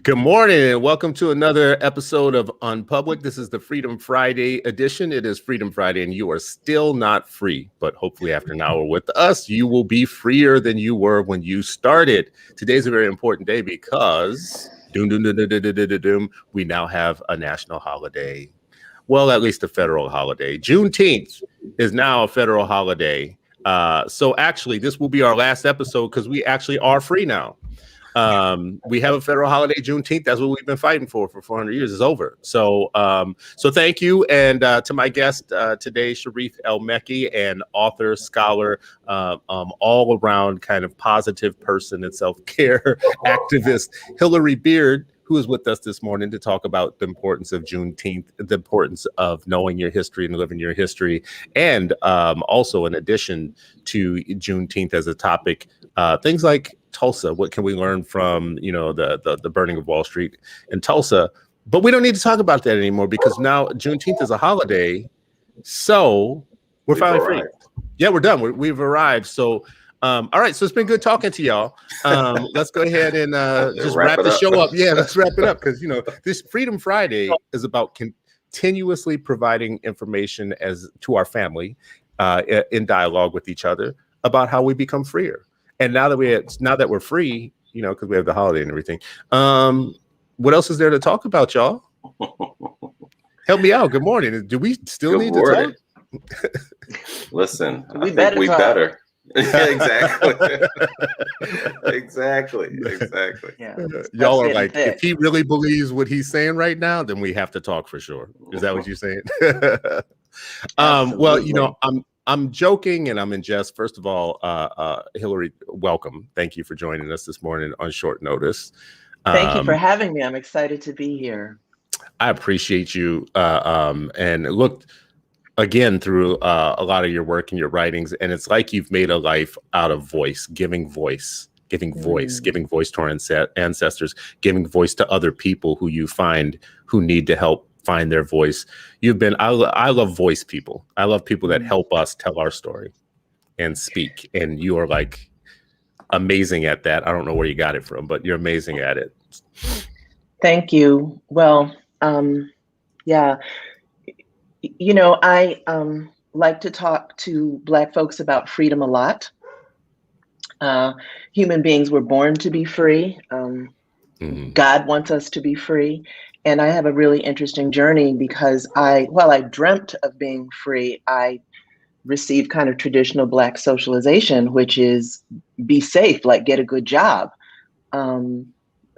Good morning and welcome to another episode of Unpublic. This is the Freedom Friday edition. It is Freedom Friday and you are still not free, but hopefully after an hour with us, you will be freer than you were when you started. Today's a very important day because we now have a national holiday. Well, at least a federal holiday. Juneteenth is now a federal holiday. So actually, this will be our last episode because we actually are free now. We have a federal holiday, Juneteenth. That's what we've been fighting for 400 years. Is over. So thank you. And to my guest today, Sharif El-Mekki, an author, scholar, all around kind of positive person and self-care activist, Hilary Beard, who is with us this morning to talk about the importance of Juneteenth, the importance of knowing your history and living your history. And also, in addition to Juneteenth as a topic, things like Tulsa. What can we learn from, the burning of Wall Street in Tulsa? But we don't need to talk about that anymore because now Juneteenth is a holiday. So we're finally free. Yeah, we're done. We've arrived. So all right, so it's been good talking to y'all. Let's go ahead and just wrap the show up. Yeah, let's wrap it up because this Freedom Friday is about continuously providing information to our family in dialogue with each other about how we become freer. And now that we're free, because we have the holiday and everything. What else is there to talk about, y'all? Help me out. Good morning. Do we still need to talk? Listen, I think we better. Exactly. Exactly. Yeah. Y'all are like, if he really believes what he's saying right now, then we have to talk for sure. Is that what you're saying? Well, I'm joking and I'm in jest. First of all, Hilary, welcome. Thank you for joining us this morning on short notice. Thank you for having me. I'm excited to be here. I appreciate you. And looked again through a lot of your work and your writings, and it's like you've made a life out of voice, giving voice to our ancestors, giving voice to other people who you find who need to help find their voice. I love voice people. I love people that help us tell our story and speak. And you are like amazing at that. I don't know where you got it from, but you're amazing at it. Thank you. Well, yeah. I like to talk to Black folks about freedom a lot. Human beings were born to be free. God wants us to be free. And I have a really interesting journey because while I dreamt of being free, I received kind of traditional Black socialization, which is be safe, like get a good job,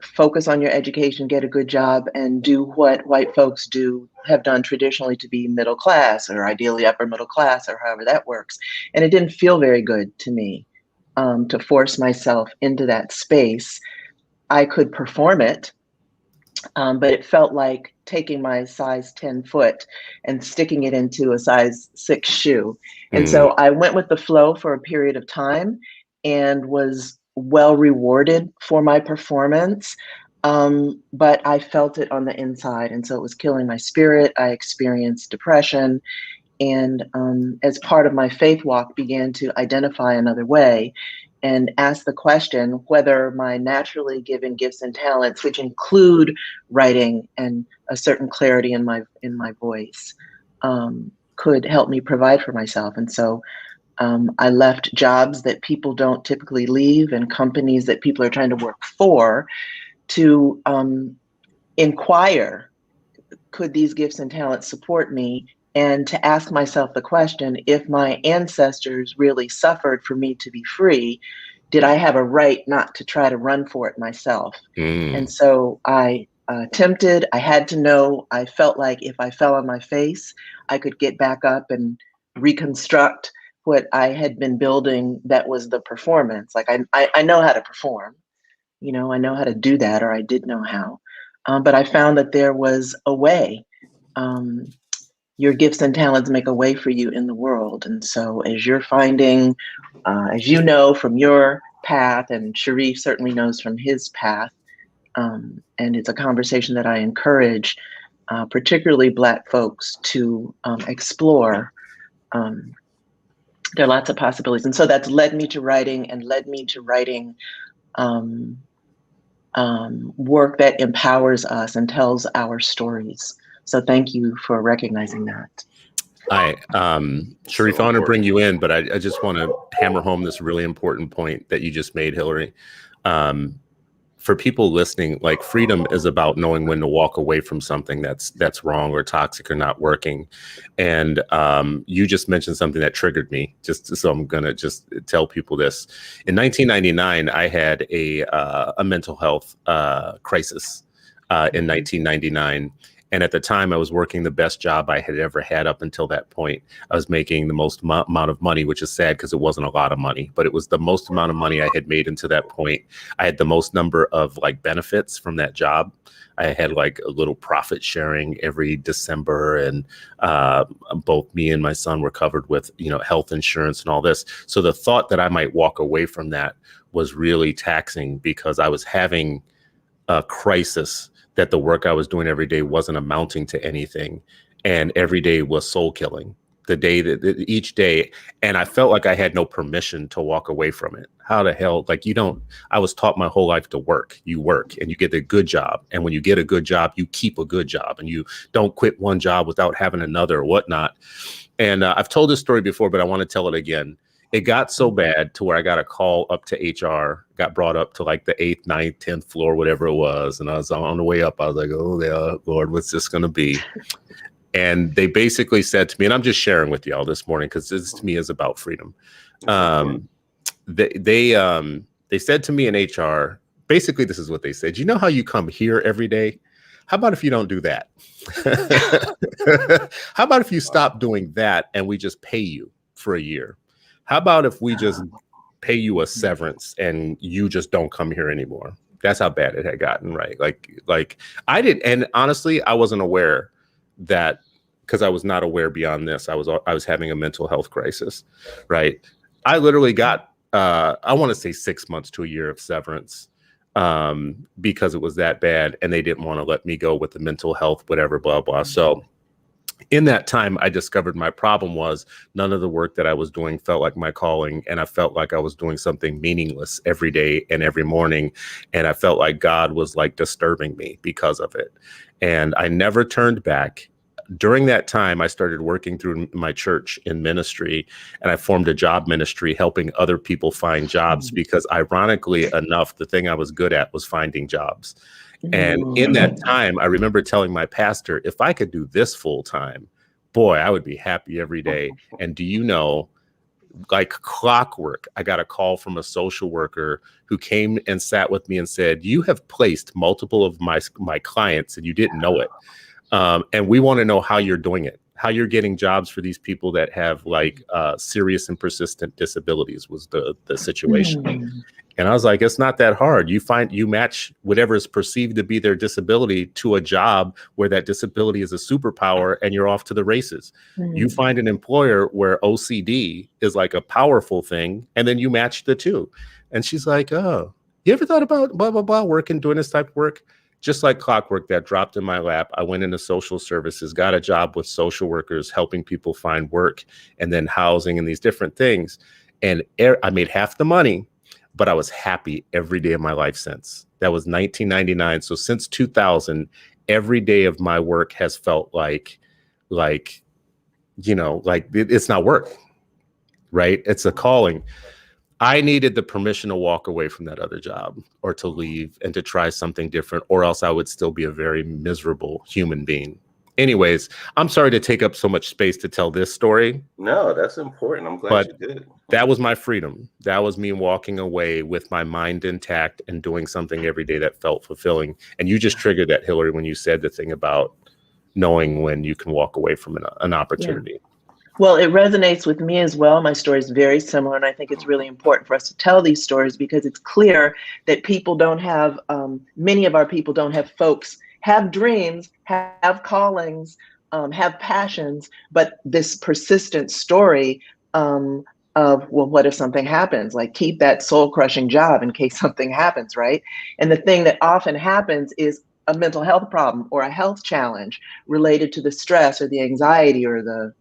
focus on your education, get a good job, and do what white folks have done traditionally to be middle class or ideally upper middle class or however that works. And it didn't feel very good to me to force myself into that space. I could perform it. But it felt like taking my size 10 foot and sticking it into a size 6 shoe. And so I went with the flow for a period of time and was well rewarded for my performance. But I felt it on the inside. And so it was killing my spirit. I experienced depression. And as part of my faith walk, began to identify another way and ask the question whether my naturally given gifts and talents, which include writing and a certain clarity in my voice, could help me provide for myself. And so I left jobs that people don't typically leave and companies that people are trying to work for to inquire, could these gifts and talents support me? And to ask myself the question, if my ancestors really suffered for me to be free, did I have a right not to try to run for it myself? And so I attempted, I had to know, I felt like if I fell on my face, I could get back up and reconstruct what I had been building that was the performance. Like I know how to perform, I know how to do that, or I did know how. But I found that there was a way. Your gifts and talents make a way for you in the world. And so as you're finding, as you know from your path, and Sharif certainly knows from his path, and it's a conversation that I encourage particularly Black folks to explore. There are lots of possibilities. And so that's led me to writing work that empowers us and tells our stories. So thank you for recognizing that. Hi, Sharif, I want to bring you in, but I just want to hammer home this really important point that you just made, Hilary. For people listening, like, freedom is about knowing when to walk away from something that's wrong or toxic or not working. And you just mentioned something that triggered me, so I'm gonna just tell people this. In 1999, I had a mental health crisis in 1999. And at the time, I was working the best job I had ever had up until that point. I was making the most amount of money, which is sad because it wasn't a lot of money, but it was the most amount of money I had made until that point. I had the most number of like benefits from that job. I had like a little profit sharing every December, and both me and my son were covered with, health insurance and all this. So the thought that I might walk away from that was really taxing, because I was having a crisis that the work I was doing every day wasn't amounting to anything. And every day was soul killing. Each day. And I felt like I had no permission to walk away from it. How the hell, I was taught my whole life to work. You work and you get a good job. And when you get a good job, you keep a good job, and you don't quit one job without having another or whatnot. And I've told this story before, but I want to tell it again. It got so bad to where I got a call up to HR, got brought up to like the 8th, 9th, 10th floor, whatever it was. And I was on the way up. I was like, oh, yeah, Lord, what's this going to be? And they basically said to me, and I'm just sharing with y'all this morning because this to me is about freedom. They said to me in HR, basically, this is what they said. You know how you come here every day? How about if you don't do that? How about if you stop doing that and we just pay you for a year? How about if we just pay you a severance and you just don't come here anymore? That's how bad it had gotten, right? Like I did. And honestly, I wasn't aware that, because I was not aware beyond this. I was having a mental health crisis, right? I literally got, I want to say 6 months to a year of severance because it was that bad. And they didn't want to let me go with the mental health, whatever, blah, blah. So in that time, I discovered my problem was none of the work that I was doing felt like my calling. And I felt like I was doing something meaningless every day and every morning. And I felt like God was like disturbing me because of it. And I never turned back. During that time, I started working through my church in ministry, and I formed a job ministry helping other people find jobs, because ironically enough, the thing I was good at was finding jobs. And in that time, I remember telling my pastor, if I could do this full time, boy, I would be happy every day. And do you know, like clockwork, I got a call from a social worker who came and sat with me and said, you have placed multiple of my clients and you didn't know it. And we want to know how you're doing it, how you're getting jobs for these people that have like serious and persistent disabilities was the situation. And I was like, it's not that hard. You match whatever is perceived to be their disability to a job where that disability is a superpower, and you're off to the races. You find an employer where OCD is like a powerful thing, and then you match the two. And she's like, oh, you ever thought about blah, blah, blah, doing this type of work? Just like clockwork, that dropped in my lap. I went into social services, got a job with social workers, helping people find work and then housing and these different things. And I made half the money, but I was happy every day of my life since. That was 1999. So since 2000, every day of my work has felt like it's not work, right? It's a calling. I needed the permission to walk away from that other job or to leave and to try something different, or else I would still be a very miserable human being. Anyways, I'm sorry to take up so much space to tell this story. No, that's important. I'm glad you did. That was my freedom. That was me walking away with my mind intact and doing something every day that felt fulfilling. And you just triggered that, Hilary, when you said the thing about knowing when you can walk away from an opportunity. Yeah. Well, it resonates with me as well. My story is very similar, and I think it's really important for us to tell these stories because it's clear that people don't have, many of our people don't have folks, have dreams, have callings, have passions, but this persistent story of, well, what if something happens? Like, keep that soul-crushing job in case something happens, right? And the thing that often happens is a mental health problem or a health challenge related to the stress or the anxiety or the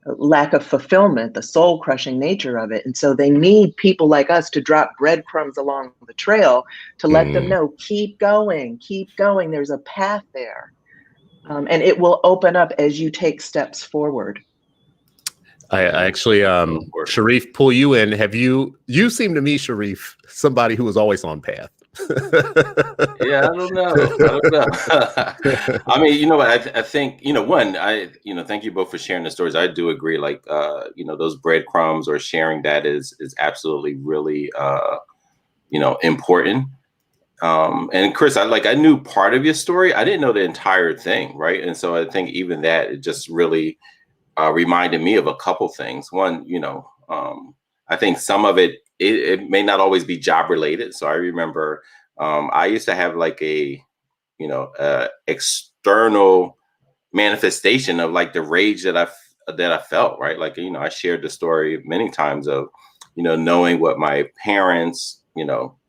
lack of fulfillment, the soul crushing nature of it. And so they need people like us to drop breadcrumbs along the trail to let them know, keep going, there's a path there. And it will open up as you take steps forward. I actually, Sharif, pull you in. You seem to me, Sharif, somebody who was always on path. Yeah, I don't know. I mean, you know what? I think, thank you both for sharing the stories. I do agree. Like, those breadcrumbs or sharing that is absolutely really, important. And Chris, I knew part of your story. I didn't know the entire thing, right? And so I think even that, it just really reminded me of a couple things. One, I think some of it may not always be job related. So I remember I used to have like a external manifestation of like the rage that I felt, right? Like, I shared the story many times of, knowing what my parents,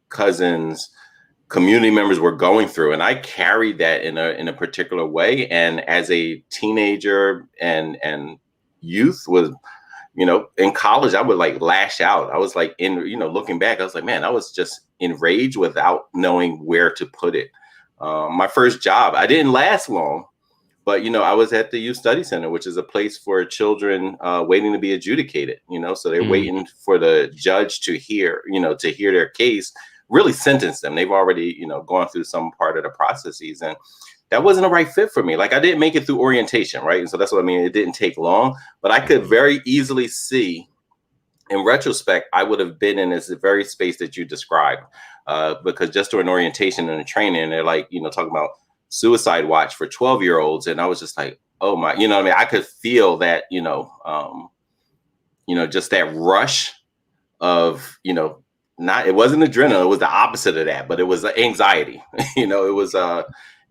cousins, community members were going through. And I carried that in a particular way. And as a teenager and youth was, in college, I would like lash out. I was like looking back, I was like, man, I was just enraged without knowing where to put it. My first job, I didn't last long, but, I was at the Youth Study Center, which is a place for children waiting to be adjudicated, so they're waiting for the judge to hear their case, really sentence them. They've already, gone through some part of the processes, and that wasn't a right fit for me. Like, I didn't make it through orientation, right? And so that's what I mean. It didn't take long, but I could very easily see, in retrospect, I would have been in this very space that you described, because just during orientation and training, they're like, talking about suicide watch for 12-year-olds. And I was just like, oh my, what I mean? I could feel that, just that rush of, it wasn't adrenaline. It was the opposite of that, but it was anxiety.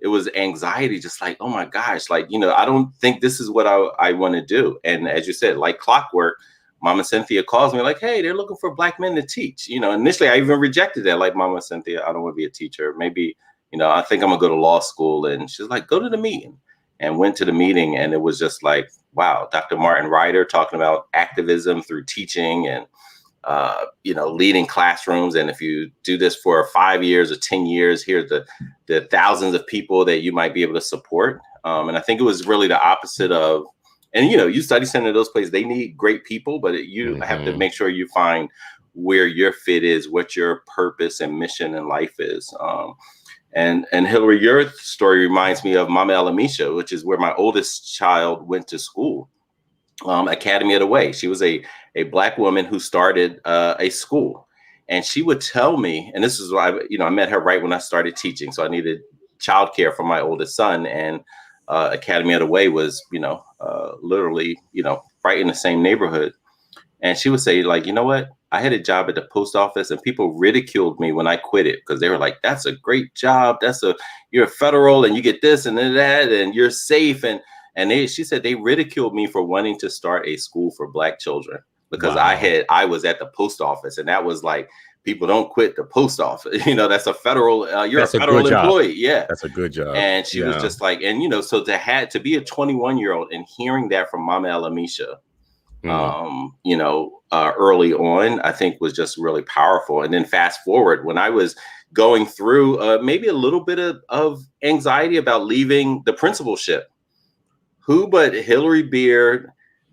It was anxiety, just like, oh my gosh, like, I don't think this is what I want to do. And as you said, like clockwork, Mama Cynthia calls me like, hey, they're looking for Black men to teach. Initially I even rejected that. Like, Mama Cynthia, I don't want to be a teacher. Maybe, I think I'm gonna go to law school. And she's like, go to the meeting, and went to the meeting. And it was just like, wow, Dr. Martin Ryder talking about activism through teaching and, leading classrooms. And if you do this for 5 years or 10 years, here's the thousands of people that you might be able to support. And I think it was really the opposite of, and, Youth Study Center, those places, they need great people, but you have to make sure you find where your fit is, what your purpose and mission in life is. And Hilary, your story reminds me of Mama Alamisha, which is where my oldest child went to school. Academy of the Way. She was a Black woman who started a school, and she would tell me, and this is why I met her right when I started teaching. So I needed childcare for my oldest son, and Academy of the Way was literally right in the same neighborhood. And she would say, like, you know what? I had a job at the post office, and people ridiculed me when I quit it, because they were like, that's a great job. You're a federal and you get this and that, and you're safe. And she said they ridiculed me for wanting to start a school for Black children, because I was at the post office, and that was like, people don't quit the post office. That's a federal, you're a federal employee. Yeah. That's a good job. And she was just like, and, so to be a 21-year-old and hearing that from Mama Alamisha, early on, I think was just really powerful. And then fast forward, when I was going through maybe a little bit of anxiety about leaving the principalship, who but Hilary Beard,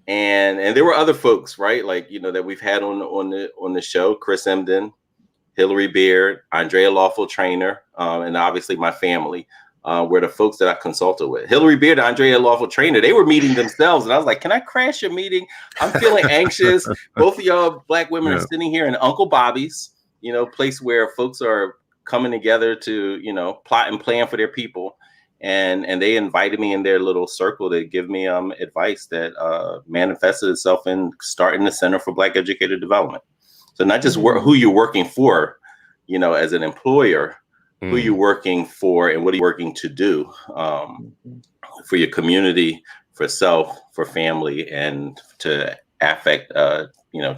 and there were other folks, right? Like, that we've had on the show, Chris Emden, Hilary Beard, Andrea Lawful Trainer, and obviously my family were the folks that I consulted with. Hilary Beard, Andrea Lawful Trainer, they were meeting themselves, and I was like, can I crash your meeting? I'm feeling anxious. Both of y'all Black women are sitting here in Uncle Bobby's, place where folks are coming together to, plot and plan for their people. And they invited me in their little circle to give me advice that manifested itself in starting the Center for Black Educator Development. So not just who you're working for, as an employer, who you're working for and what are you working to do for your community, for self, for family, and to affect,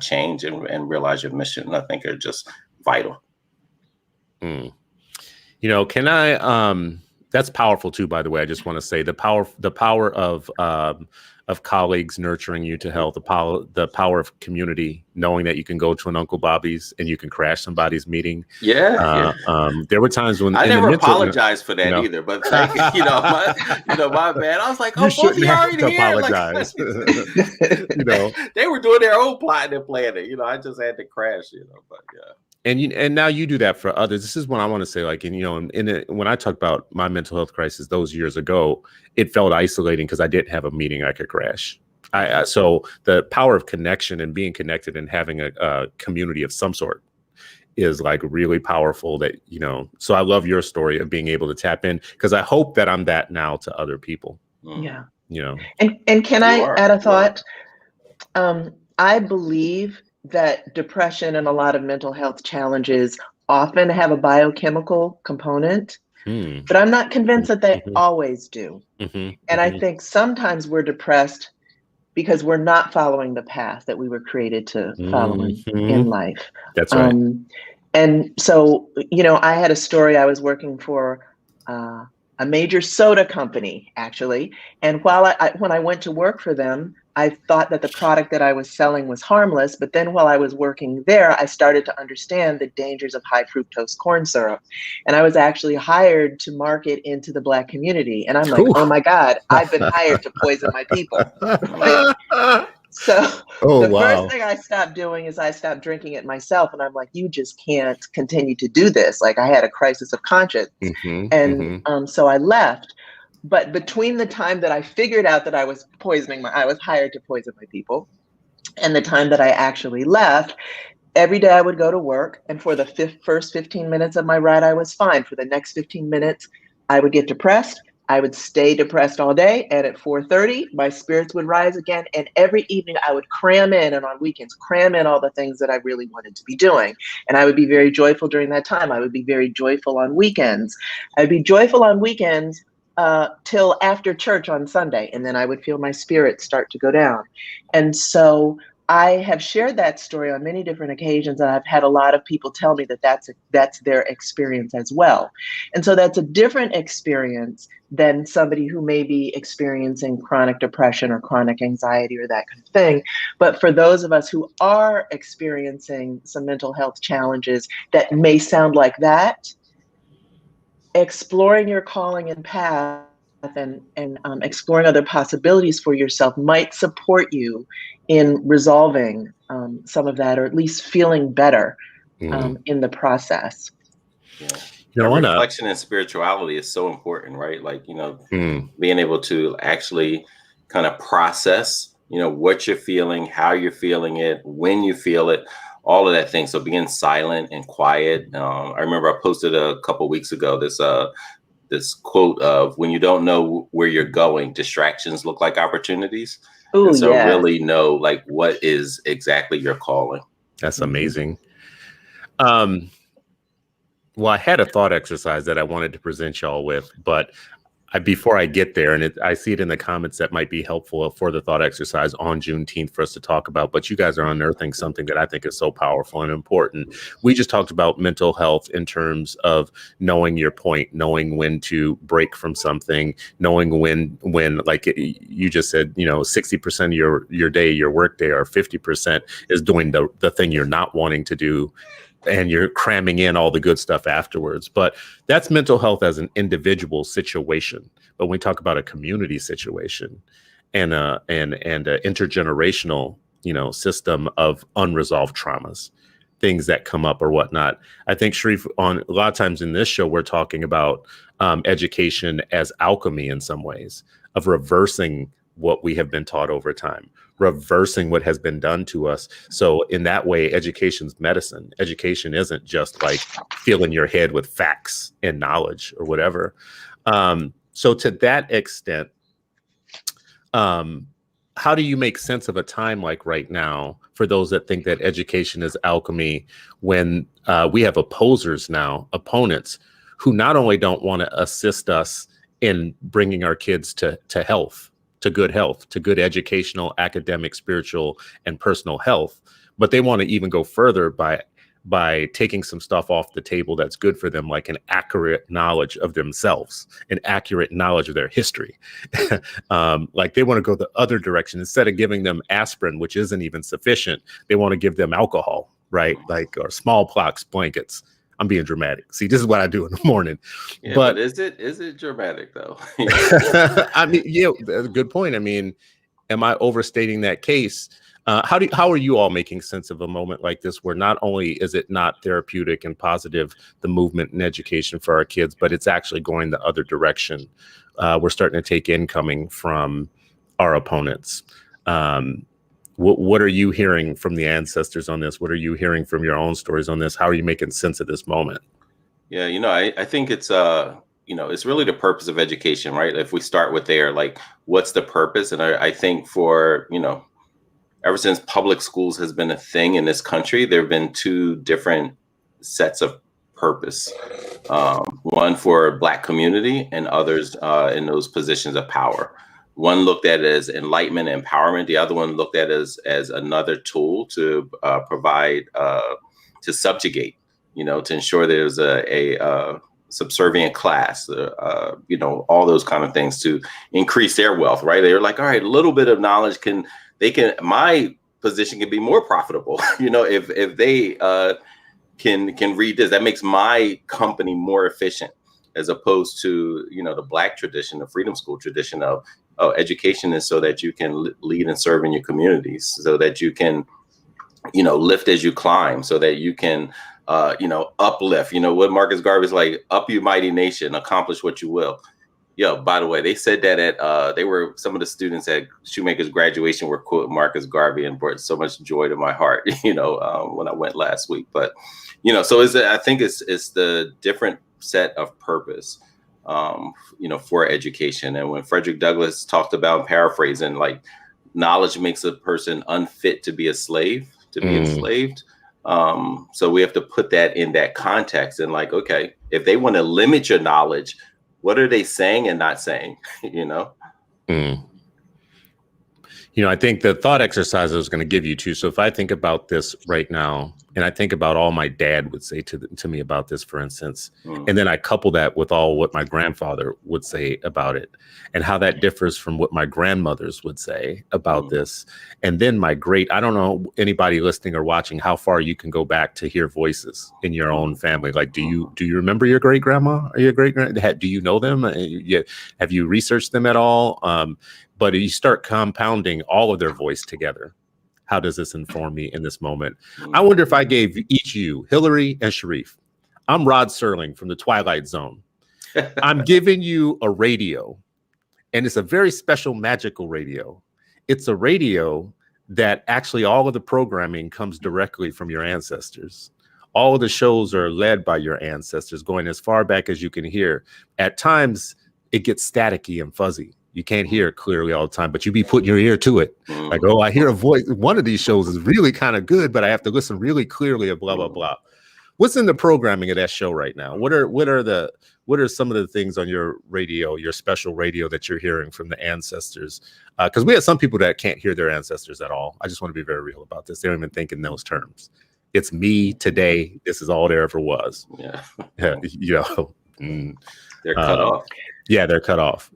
change and realize your mission, I think are just vital. Can I... That's powerful too, by the way. I just want to say the power of colleagues nurturing you to health, the power of community, knowing that you can go to an Uncle Bobby's and you can crash somebody's meeting. Yeah. There were times when I never apologized for that either, but thank you. My bad. I was like, you oh, both of shouldn't you have already to here. apologize. They were doing their own plotting and planning. I just had to crash. But yeah. And now you do that for others. This is what I want to say. Like, when I talk about my mental health crisis those years ago, it felt isolating because I didn't have a meeting I could crash. So the power of connection and being connected and having a community of some sort is like really powerful. So I love your story of being able to tap in, because I hope that I'm that now to other people. Yeah. And can I add a thought? I believe that depression and a lot of mental health challenges often have a biochemical component, but I'm not convinced that they always do. I think sometimes we're depressed because we're not following the path that we were created to follow in life. That's right. And so, I had a story. I was working for a major soda company, actually. And when I went to work for them, I thought that the product that I was selling was harmless. But then while I was working there, I started to understand the dangers of high fructose corn syrup. And I was actually hired to market into the Black community. And I'm like, oh my God, I've been hired to poison my people. Right? So first thing I stopped doing is I stopped drinking it myself. And I'm like, you just can't continue to do this. Like, I had a crisis of conscience. So I left. But between the time that I figured out that I was hired to poison my people, and the time that I actually left, every day I would go to work. And for the first 15 minutes of my ride, I was fine. For the next 15 minutes, I would get depressed. I would stay depressed all day. And at 4:30, my spirits would rise again. And every evening I would cram in, and on weekends, cram in all the things that I really wanted to be doing. And I would be very joyful during that time. I would be very joyful on weekends. I'd be joyful on weekends till after church on Sunday. And then I would feel my spirits start to go down. And so I have shared that story on many different occasions, and I've had a lot of people tell me that that's their experience as well. And so that's a different experience than somebody who may be experiencing chronic depression or chronic anxiety or that kind of thing. But for those of us who are experiencing some mental health challenges that may sound like that, exploring your calling and path and exploring other possibilities for yourself might support you in resolving some of that, or at least feeling better in the process. Reflection and spirituality is so important, right? Like, being able to actually kind of process, what you're feeling, how you're feeling it, when you feel it, all of that thing. So being silent and quiet. I remember I posted a couple of weeks ago this quote of, when you don't know where you're going, distractions look like opportunities. Ooh, and so yes. really know, like, what is exactly your calling. That's amazing. Well, I had a thought exercise that I wanted to present y'all with, but before I get there, and I see it in the comments that might be helpful for the thought exercise on Juneteenth for us to talk about, but you guys are unearthing something that I think is so powerful and important. We just talked about mental health in terms of knowing your point, knowing when to break from something, knowing when like you just said, 60% of your day, your work day, or 50% is doing the thing you're not wanting to do, and you're cramming in all the good stuff afterwards. But that's mental health as an individual situation. But when we talk about a community situation and an intergenerational, system of unresolved traumas, things that come up or whatnot, I think, Sharif, on a lot of times in this show, we're talking about education as alchemy in some ways, of reversing what we have been taught over time, reversing what has been done to us. So in that way, education's medicine. Education isn't just like filling your head with facts and knowledge or whatever. So to that extent, how do you make sense of a time like right now for those that think that education is alchemy, when we have opponents who not only don't want to assist us in bringing our kids to health, to good educational, academic, spiritual, and personal health, but they want to even go further by by taking some stuff off the table that's good for them, like an accurate knowledge of themselves, an accurate knowledge of their history. Like they want to go the other direction. Instead of giving them aspirin, which isn't even sufficient, they want to give them alcohol, right? Like, or smallpox blankets. I'm being dramatic. See, this is what I do in the morning. Yeah, but is it dramatic though? I mean, yeah, that's a good point. I mean, am I overstating that case? How are you all making sense of a moment like this, where not only is it not therapeutic and positive, the movement and education for our kids, but it's actually going the other direction? We're starting to take incoming from our opponents. What are you hearing from the ancestors on this? What are you hearing from your own stories on this? How are you making sense of this moment? Yeah, I think it's it's really the purpose of education, right? If we start with there, like, what's the purpose? And I think for, ever since public schools has been a thing in this country, there have been two different sets of purpose. One for Black community and others in those positions of power. One looked at it as enlightenment and empowerment. The other one looked at it as another tool to provide, to subjugate, to ensure there's a subservient class, all those kind of things to increase their wealth, right? They're like, all right, a little bit of knowledge my position can be more profitable, if they can read this, that makes my company more efficient, as opposed to, the Black tradition, the freedom school tradition of, education is so that you can lead and serve in your communities, so that you can, lift as you climb, so that you can, uplift, what Marcus Garvey is like, up you mighty nation, accomplish what you will. By the way, they said that at some of the students at Shoemaker's graduation were quoting Marcus Garvey, and brought so much joy to my heart, when I went last week. But, so I think it's the different set of purpose, for education. And when Frederick Douglass talked about, paraphrasing, like, knowledge makes a person unfit to be a slave, to be enslaved. So we have to put that in that context, and like, okay, if they want to limit your knowledge, what are they saying and not saying? I think the thought exercise I was going to give you too. So if I think about this right now, and I think about all my dad would say to me about this, for instance, and then I couple that with all what my grandfather would say about it, and how that differs from what my grandmothers would say about this. And then I don't know, anybody listening or watching, how far you can go back to hear voices in your own family. Like, do you remember your great grandma or your great grand? Do you know them? Have you researched them at all? But you start compounding all of their voice together. How does this inform me in this moment? I wonder if I gave each you, Hilary and Sharif, I'm Rod Serling from the Twilight Zone. I'm giving you a radio, and it's a very special, magical radio. It's a radio that actually all of the programming comes directly from your ancestors. All of the shows are led by your ancestors, going as far back as you can hear. At times, it gets staticky and fuzzy. You can't hear it clearly all the time, but you be putting your ear to it. Like, oh, I hear a voice. One of these shows is really kind of good, but I have to listen really clearly and blah, blah, blah. What's in the programming of that show right now? What are some of the things on your radio, your special radio, that you're hearing from the ancestors? Because we have some people that can't hear their ancestors at all. I just want to be very real about this. They don't even think in those terms. It's me today. This is all there ever was. Yeah. They're cut off. Yeah, they're cut off.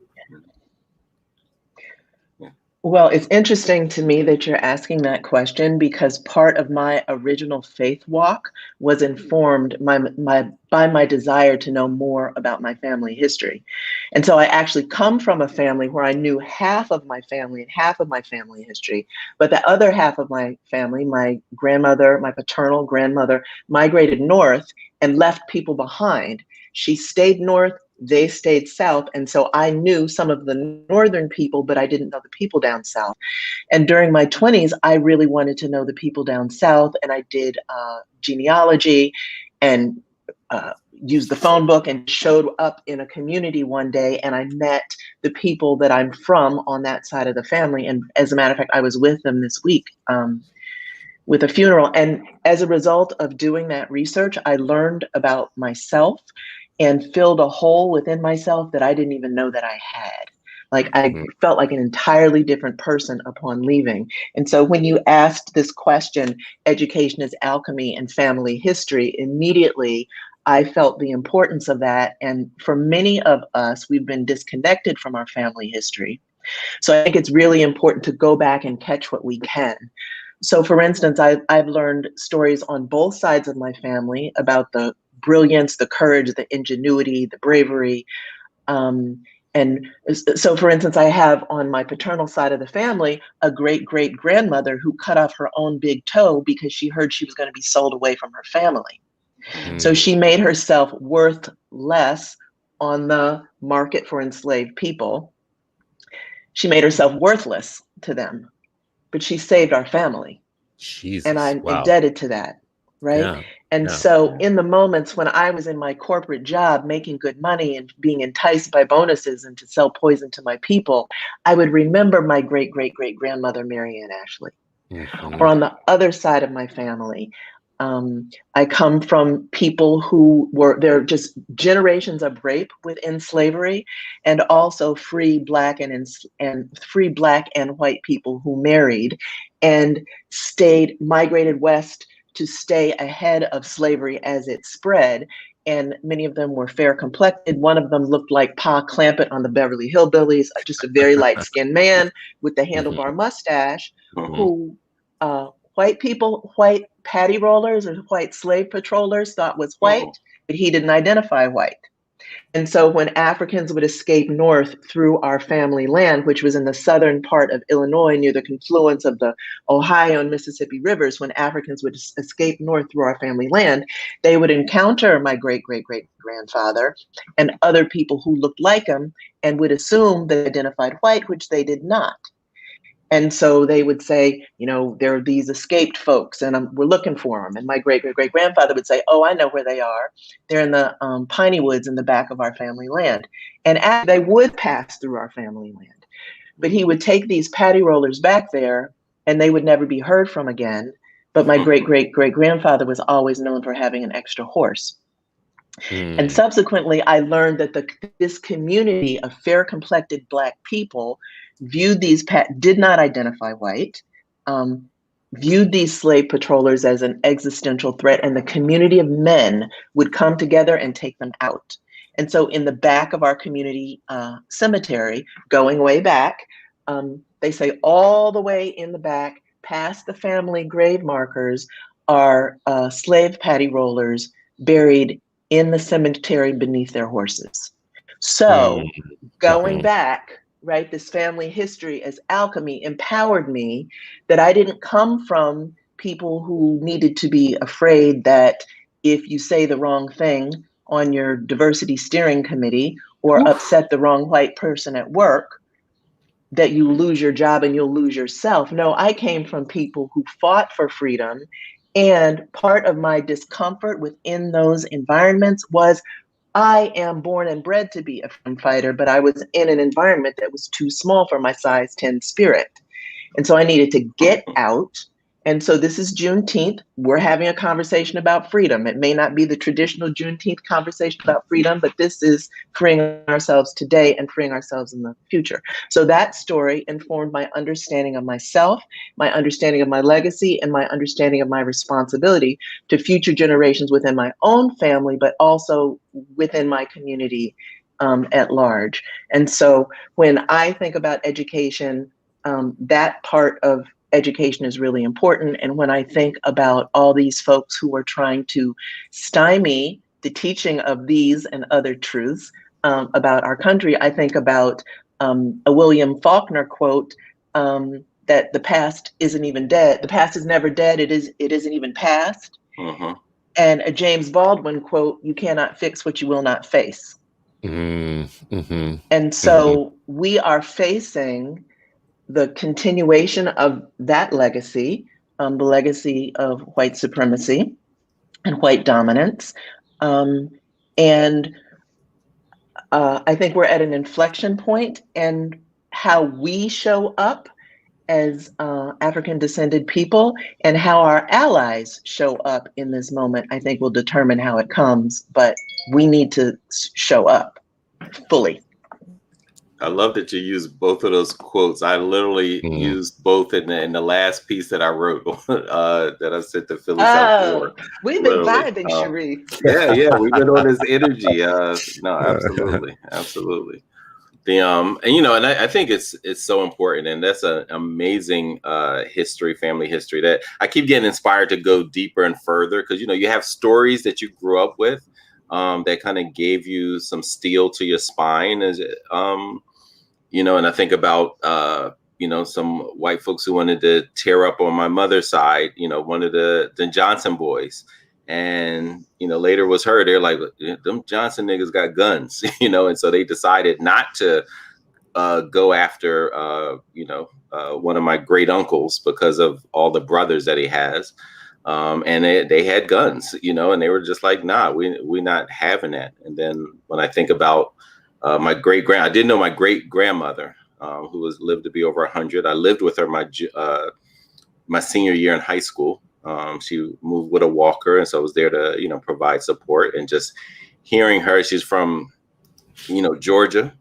Well, it's interesting to me that you're asking that question, because part of my original faith walk was informed by my desire to know more about my family history. And so I actually come from a family where I knew half of my family and half of my family history, but the other half of my family, my grandmother, my paternal grandmother, migrated north and left people behind. She stayed north. They stayed south. And so I knew some of the northern people, but I didn't know the people down south. And during my 20s, I really wanted to know the people down south. And I did genealogy and used the phone book and showed up in a community one day. And I met the people that I'm from on that side of the family. And as a matter of fact, I was with them this week with a funeral. And as a result of doing that research, I learned about myself and filled a hole within myself that I didn't even know that I had. Like I felt like an entirely different person upon leaving. And so when you asked this question, education is alchemy and family history, immediately I felt the importance of that. And for many of us, we've been disconnected from our family history. So I think it's really important to go back and catch what we can. So for instance, I've learned stories on both sides of my family about the brilliance, the courage, the ingenuity, the bravery. And so, for instance, I have on my paternal side of the family a great great grandmother who cut off her own big toe because she heard she was going to be sold away from her family. So she made herself worth less on the market for enslaved people. She made herself worthless to them, but she saved our family. Jesus, and I'm wow. indebted to that, right? Yeah, And yeah. so in the moments when I was in my corporate job making good money and being enticed by bonuses and to sell poison to my people, I would remember my great great great grandmother Mary Ann Ashley. Or on the other side of my family, I come from people who were, they're just generations of rape within slavery, and also free Black and free Black and white people who married and stayed, migrated west to stay ahead of slavery as it spread. And many of them were fair complected. One of them looked like Pa Clampett on the Beverly Hillbillies, just a very light skinned man with the handlebar mustache, who white people, white patty rollers or white slave patrollers thought was white, but he didn't identify white. And so when Africans would escape north through our family land, which was in the southern part of Illinois near the confluence of the Ohio and Mississippi rivers, when Africans would escape north through our family land, they would encounter my great great great grandfather and other people who looked like him and would assume they identified white, which they did not. And so they would say, you know, there are these escaped folks and we're looking for them. And my great great great grandfather would say, oh, I know where they are. They're in the piney woods in the back of our family land. And they would pass through our family land. But he would take these patty rollers back there and they would never be heard from again. But my great great great grandfather was always known for having an extra horse. And subsequently, I learned that this community of fair complected Black people viewed these, did not identify white, viewed these slave patrollers as an existential threat, and the community of men would come together and take them out. And so in the back of our community cemetery, going way back, they say all the way in the back, past the family grave markers, are slave patty rollers buried in the cemetery beneath their horses. So going back, right, this family history as alchemy empowered me that I didn't come from people who needed to be afraid that if you say the wrong thing on your diversity steering committee or upset the wrong white person at work, that you lose your job and you'll lose yourself. No, I came from people who fought for freedom. And part of my discomfort within those environments was I am born and bred to be a freedom fighter, but I was in an environment that was too small for my size 10 spirit. And so I needed to get out. And so this is Juneteenth. We're having a conversation about freedom. It may not be the traditional Juneteenth conversation about freedom, but this is freeing ourselves today and freeing ourselves in the future. So that story informed my understanding of myself, my understanding of my legacy, and my understanding of my responsibility to future generations within my own family, but also within my community at large. And so when I think about education, that part of education is really important. And when I think about all these folks who are trying to stymie the teaching of these and other truths about our country, I think about a William Faulkner quote that the past isn't even dead. The past is never dead. It isn't even past. And a James Baldwin quote, you cannot fix what you will not face. And so we are facing the continuation of that legacy, the legacy of white supremacy and white dominance. And I think we're at an inflection point, and how we show up as African descended people and how our allies show up in this moment, I think will determine how it comes, but we need to show up fully. I love that you used both of those quotes. I literally Mm. used both in the last piece that I wrote that I sent to Philly South Oh, Florida. we've been Literally. vibing, Sharif. Yeah, we've been on this energy. No, absolutely, absolutely. The and and I think it's so important, and that's an amazing family history that I keep getting inspired to go deeper and further, because you have stories that you grew up with that kind of gave you some steel to your spine, as and I think about some white folks who wanted to tear up on my mother's side, one of the Johnson boys. And later was heard, they're like, them Johnson niggas got guns, and so they decided not to go after one of my great uncles because of all the brothers that he has. And they had guns, and they were just like, nah, we're not having that. And then when I think about my I didn't know my great grandmother, who lived to be over 100. I lived with her my senior year in high school. She moved with a walker, and so I was there to provide support. And just hearing her, she's from Georgia,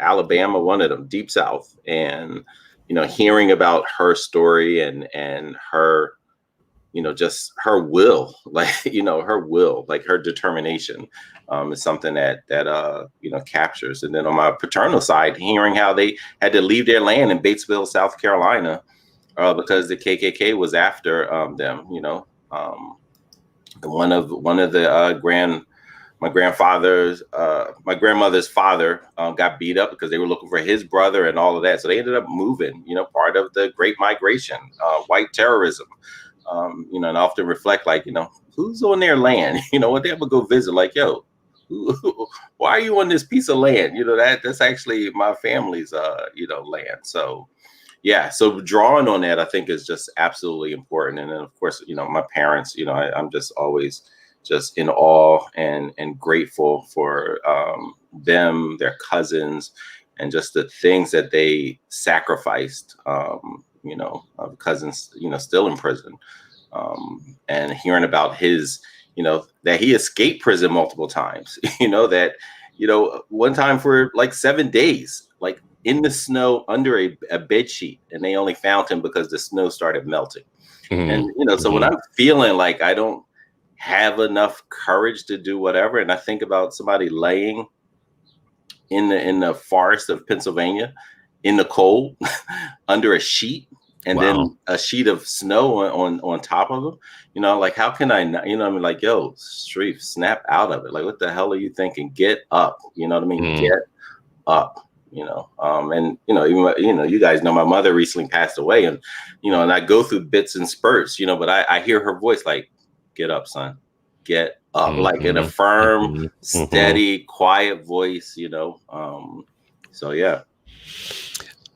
Alabama, one of them, deep South, and hearing about her story and her just her will, like her will, like her determination, is something that captures. And then on my paternal side, hearing how they had to leave their land in Batesville, South Carolina, because the KKK was after them. One of the my grandmother's father got beat up because they were looking for his brother and all of that. So they ended up moving, part of the Great Migration, white terrorism. And I often reflect, like, who's on their land? When they ever go visit, like, yo, why are you on this piece of land? That's actually my family's, land. So, yeah. So drawing on that, I think, is just absolutely important. And then, of course, my parents, I'm just always just in awe and grateful for them, their cousins, and just the things that they sacrificed. Cousins, still in prison, and hearing about his, that he escaped prison multiple times. One time for like 7 days, like in the snow under a bed sheet, and they only found him because the snow started melting. And so when I'm feeling like I don't have enough courage to do whatever, and I think about somebody laying in the forest of Pennsylvania in the cold under a sheet, and then a sheet of snow on top of them, like, how can I not, like, yo, Sharif, snap out of it. Like, what the hell are you thinking? Get up. You know what I mean? Get up. And even you guys know my mother recently passed away, and and I go through bits and spurts, but I hear her voice, like, get up, son, get up, like in a firm, steady, quiet voice, so yeah.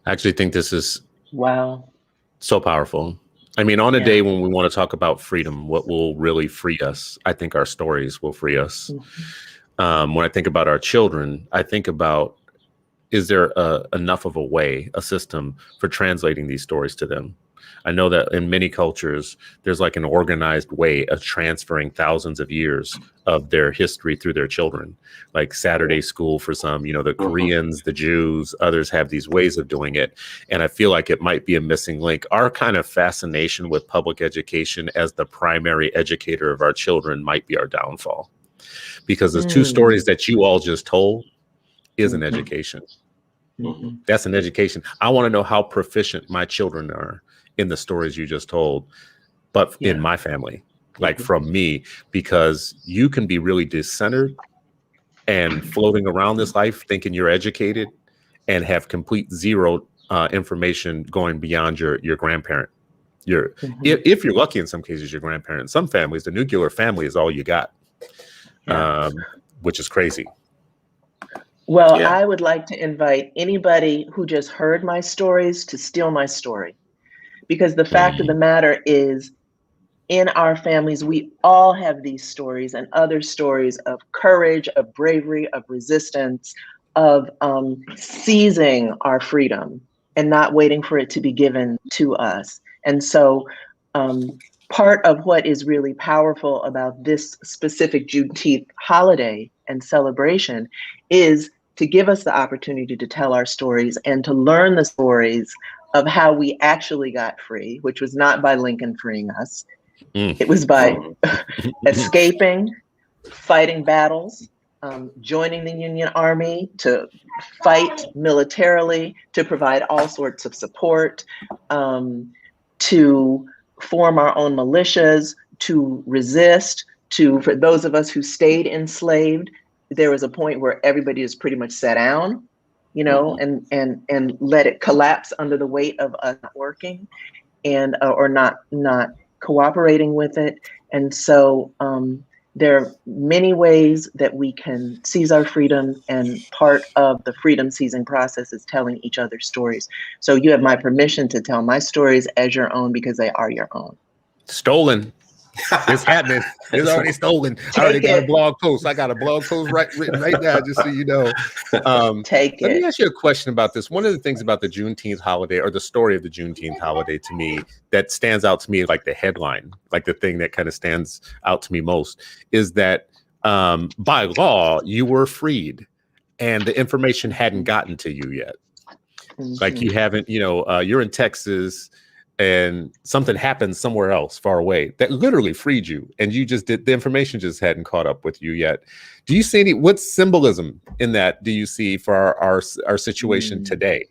I actually think this is so powerful. I mean, on a day when we want to talk about freedom, what will really free us? I think our stories will free us. When I think about our children, I think about, is there enough of a system for translating these stories to them? I know that in many cultures, there's like an organized way of transferring thousands of years of their history through their children, like Saturday school for some, the Koreans, the Jews, others have these ways of doing it. And I feel like it might be a missing link. Our kind of fascination with public education as the primary educator of our children might be our downfall, because the two stories that you all just told is an education. That's an education. I want to know how proficient my children are in the stories you just told, but in my family, like from me, because you can be really discentered and floating around this life thinking you're educated and have complete zero information going beyond your grandparent. If you're lucky, in some cases, your grandparent. In some families, the nuclear family is all you got, which is crazy. Well, I would like to invite anybody who just heard my stories to steal my story. Because the fact of the matter is, in our families, we all have these stories and other stories of courage, of bravery, of resistance, of seizing our freedom and not waiting for it to be given to us. And so part of what is really powerful about this specific Juneteenth holiday and celebration is to give us the opportunity to tell our stories and to learn the stories of how we actually got free, which was not by Lincoln freeing us. It was by escaping, fighting battles, joining the Union Army to fight militarily, to provide all sorts of support, to form our own militias, to resist, for those of us who stayed enslaved, there was a point where everybody was pretty much sat down, and let it collapse under the weight of us not working and or not cooperating with it. And so there are many ways that we can seize our freedom, and part of the freedom seizing process is telling each other's stories. So you have my permission to tell my stories as your own, because they are your own. Stolen. It's happening. It's already stolen. I already got a blog post. I got a blog post written right now, just so you know. Let me ask you a question about this. One of the things about the Juneteenth holiday, or the story of the Juneteenth holiday, to me, that stands out to me like the headline, like the thing that kind of stands out to me most, is that by law, you were freed and the information hadn't gotten to you yet. Like you haven't, you're in Texas, and something happened somewhere else far away that literally freed you, and you just the information just hadn't caught up with you yet. Do you see what symbolism in that do you see for our situation today?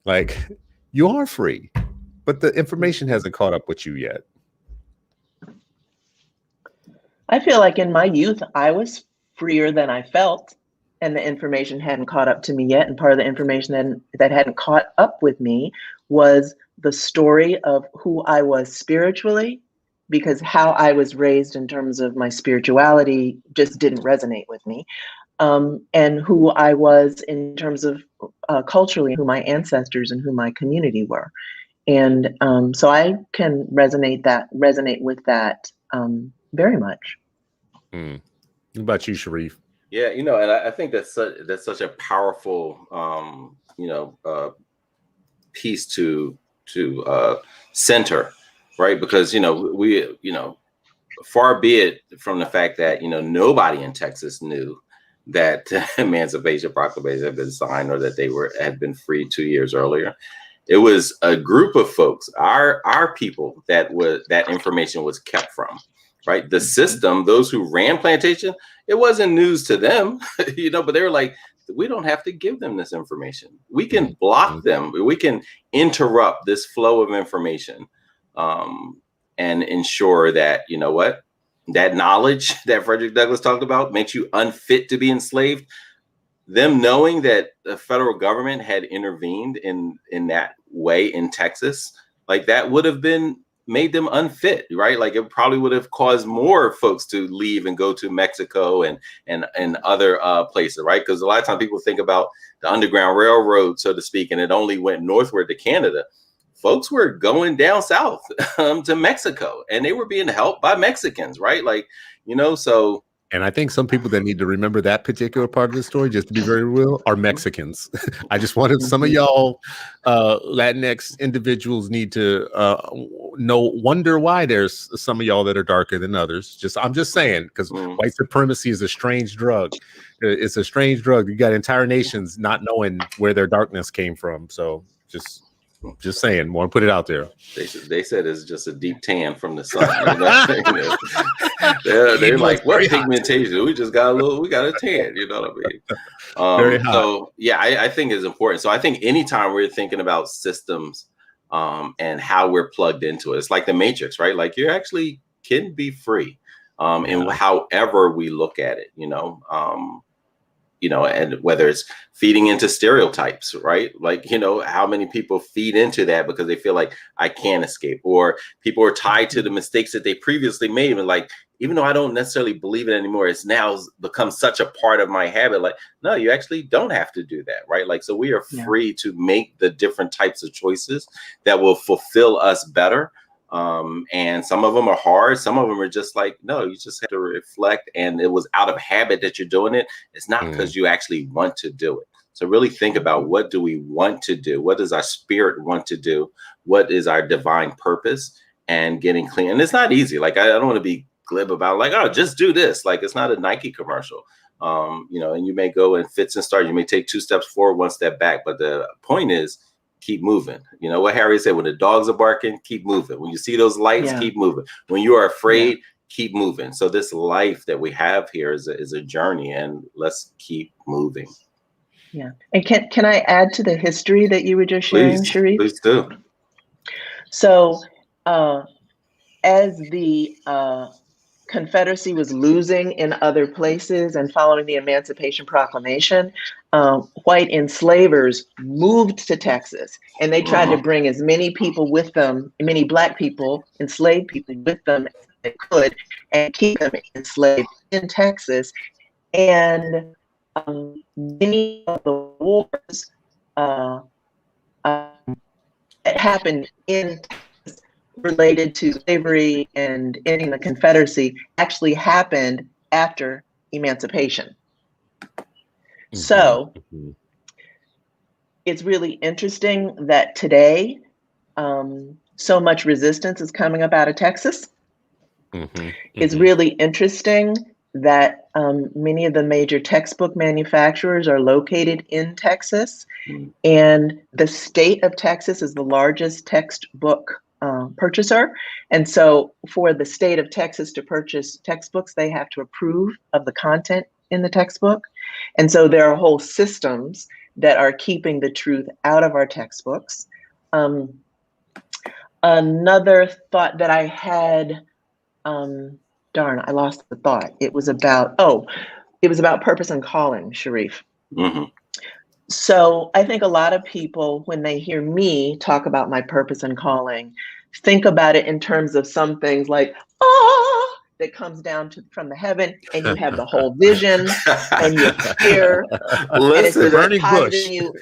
Like, you are free, but the information hasn't caught up with you yet. I feel like in my youth, I was freer than I felt, and the information hadn't caught up to me yet. And part of the information that hadn't caught up with me was the story of who I was spiritually, because how I was raised in terms of my spirituality just didn't resonate with me, and who I was in terms of culturally, who my ancestors and who my community were. And so I can resonate with that very much. What about you, Sharif? Yeah, and I think that's such a powerful piece to center, right? Because we far be it from the fact that nobody in Texas knew that Emancipation Proclamation had been signed, or that they had been freed 2 years earlier. It was a group of folks, our people, that information was kept from, right? The system, those who ran plantation, it wasn't news to them, but they were like, we don't have to give them this information. We can block them. We can interrupt this flow of information, and ensure that, that knowledge that Frederick Douglass talked about makes you unfit to be enslaved. Them knowing that the federal government had intervened in that way in Texas, like that would have made them unfit, right? Like it probably would have caused more folks to leave and go to Mexico and other places, right? Because a lot of times people think about the Underground Railroad, so to speak, and it only went northward to Canada. Folks were going down south to Mexico, and they were being helped by Mexicans, right? Like, so. And I think some people that need to remember that particular part of the story, just to be very real, are Mexicans. I just wanted some of y'all Latinx individuals need to wonder why there's some of y'all that are darker than others. I'm just saying, because white supremacy is a strange drug. It's a strange drug. You got entire nations not knowing where their darkness came from. So just saying, want to put it out there. They said it's just a deep tan from the sun. They're like, what pigmentation? We just got we got a tan. You know what I mean? So yeah, I think it's important. So I think anytime we're thinking about systems and how we're plugged into it, it's like the Matrix, right? Like you actually can be free, and however we look at it, and whether it's feeding into stereotypes, right? Like, how many people feed into that because they feel like I can't escape, or people are tied to the mistakes that they previously made. And like, even though I don't necessarily believe it anymore, it's now become such a part of my habit. Like, no, you actually don't have to do that, right? Like, so we are free to make the different types of choices that will fulfill us better. And some of them are hard. Some of them are just like, no, you just have to reflect. And it was out of habit that you're doing it. It's not because you actually want to do it. So really think about, what do we want to do? What does our spirit want to do? What is our divine purpose? And getting clean. And it's not easy. Like, I don't want to be glib about like, oh, just do this. Like, it's not a Nike commercial, and you may go in fits and starts. You may take 2 steps forward, 1 step back. But the point is, keep moving. You know what Harry said, when the dogs are barking, keep moving. When you see those lights, keep moving. When you are afraid, keep moving. So this life that we have here is a journey, and let's keep moving. Yeah. And can I add to the history that you were just sharing, Sharif? Please do. So as the Confederacy was losing in other places and following the Emancipation Proclamation, white enslavers moved to Texas, and they tried to bring as many people with them, many Black people, enslaved people with them as they could, and keep them enslaved in Texas. And many of the wars that happened in Texas related to slavery and ending the Confederacy actually happened after emancipation. So it's really interesting that today so much resistance is coming up out of Texas. It's really interesting that many of the major textbook manufacturers are located in Texas, and the state of Texas is the largest textbook purchaser. And so for the state of Texas to purchase textbooks, they have to approve of the content in the textbook. And so there are whole systems that are keeping the truth out of our textbooks. Another thought that I had, darn, I lost the thought. It was about purpose and calling, Sharif. So I think a lot of people, when they hear me talk about my purpose and calling, think about it in terms of some things like, that comes down from the heaven, and you have the whole vision, and you're clear. Listen, burning bush.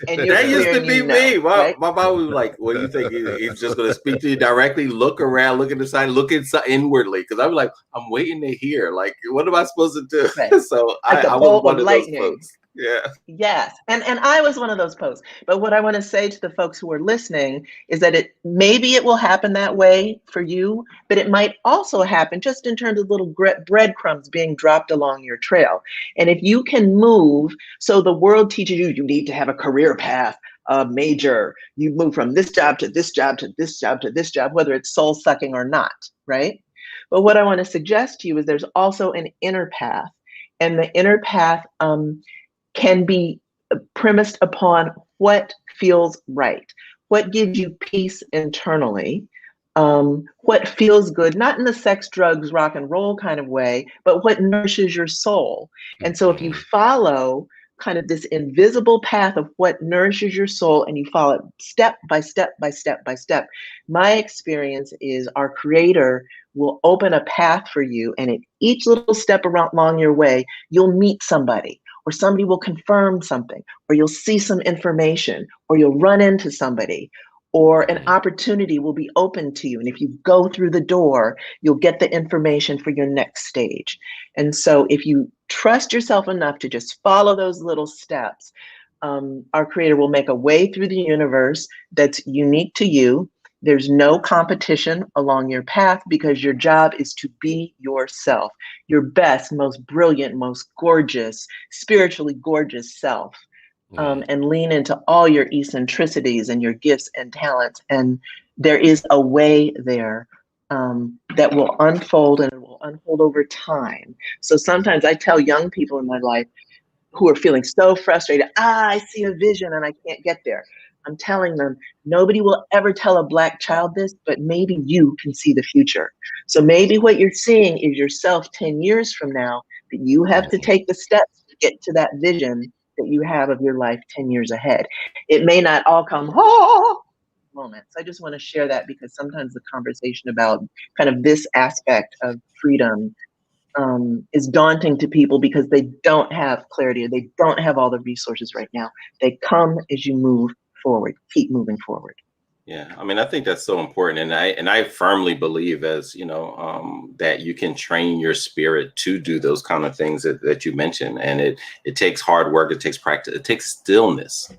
That used to be me. My mom was like, "What do you think? He's just going to speak to you directly? Look around, look at the side, look inside inwardly." Because I'm like, I'm waiting to hear. Like, what am I supposed to do? Right. So like I was one of those folks. Yeah. Yes. And I was one of those folks. But what I want to say to the folks who are listening is that maybe it will happen that way for you, but it might also happen just in terms of little breadcrumbs being dropped along your trail. And if you can move, so the world teaches you need to have a career path, major, you move from this job to this job to this job to this job, whether it's soul sucking or not, right? But what I want to suggest to you is there's also an inner path, and the inner path can be premised upon what feels right, what gives you peace internally, what feels good, not in the sex, drugs, rock and roll kind of way, but what nourishes your soul. And so if you follow kind of this invisible path of what nourishes your soul, and you follow it step by step by step by step, my experience is our Creator will open a path for you, and at each little step along your way, you'll meet somebody, or somebody will confirm something, or you'll see some information, or you'll run into somebody, or an opportunity will be open to you. And if you go through the door, you'll get the information for your next stage. And so if you trust yourself enough to just follow those little steps, our Creator will make a way through the universe that's unique to you. There's no competition along your path, because your job is to be yourself, your best, most brilliant, most gorgeous, spiritually gorgeous self, and lean into all your eccentricities and your gifts and talents. And there is a way there that will unfold, and it will unfold over time. So sometimes I tell young people in my life who are feeling so frustrated, I see a vision and I can't get there. I'm telling them, nobody will ever tell a Black child this, but maybe you can see the future. So maybe what you're seeing is yourself 10 years from now, but you have to take the steps to get to that vision that you have of your life 10 years ahead. It may not all come moments. I just want to share that, because sometimes the conversation about kind of this aspect of freedom is daunting to people, because they don't have clarity, or they don't have all the resources right now. They come as you move forward, keep moving forward. Yeah, I mean, I think that's so important, and I firmly believe, as you know, that you can train your spirit to do those kind of things that you mentioned, and it takes hard work, it takes practice, it takes stillness.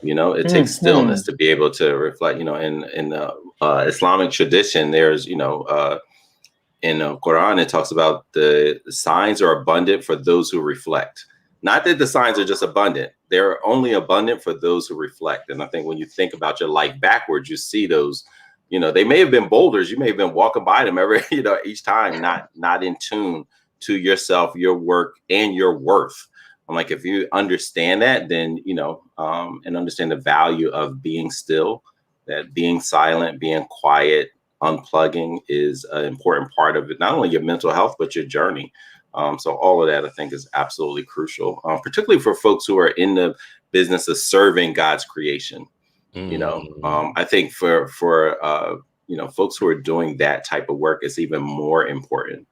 You know, it takes stillness to be able to reflect. You know, in the Islamic tradition, there's in the Quran, it talks about the signs are abundant for those who reflect. Not that the signs are just abundant. They're only abundant for those who reflect. And I think when you think about your life backwards, you see those, they may have been boulders. You may have been walking by them each time, not in tune to yourself, your work, and your worth. I'm like, if you understand that, then, and understand the value of being still, that being silent, being quiet, unplugging is an important part of it, not only your mental health, but your journey. So all of that, I think, is absolutely crucial, particularly for folks who are in the business of serving God's creation. I think for folks who are doing that type of work, it's even more important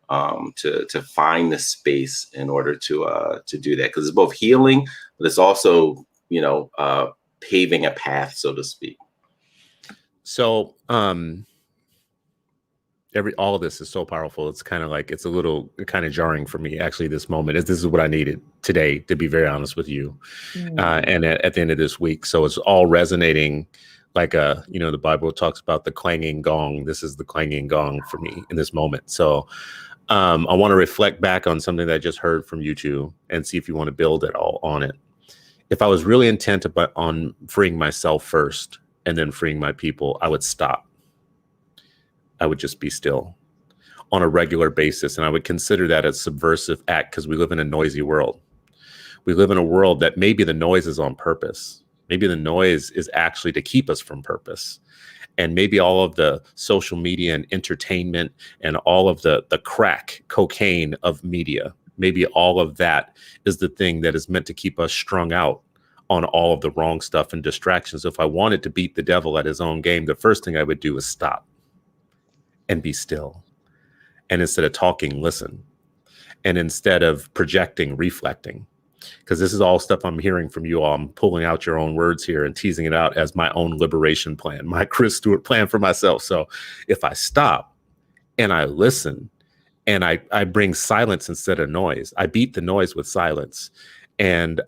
to find the space in order to do that, because it's both healing, but it's also paving a path, so to speak. So all of this is so powerful. It's kind of like, it's a little kind of jarring for me, actually, this moment. This is what I needed today, to be very honest with you. And at the end of this week. So it's all resonating like the Bible talks about the clanging gong. This is the clanging gong for me in this moment. So I want to reflect back on something that I just heard from you two and see if you want to build at all on it. If I was really intent on freeing myself first and then freeing my people, I would stop. I would just be still on a regular basis. And I would consider that a subversive act, because we live in a noisy world. We live in a world that maybe the noise is on purpose. Maybe the noise is actually to keep us from purpose. And maybe all of the social media and entertainment and all of the crack cocaine of media, maybe all of that is the thing that is meant to keep us strung out on all of the wrong stuff and distractions. If I wanted to beat the devil at his own game, the first thing I would do is stop and be still. And instead of talking, listen. And instead of projecting, reflecting. Because this is all stuff I'm hearing from you all. I'm pulling out your own words here and teasing it out as my own liberation plan, my Chris Stewart plan for myself. So if I stop and I listen and I bring silence instead of noise, I beat the noise with silence. And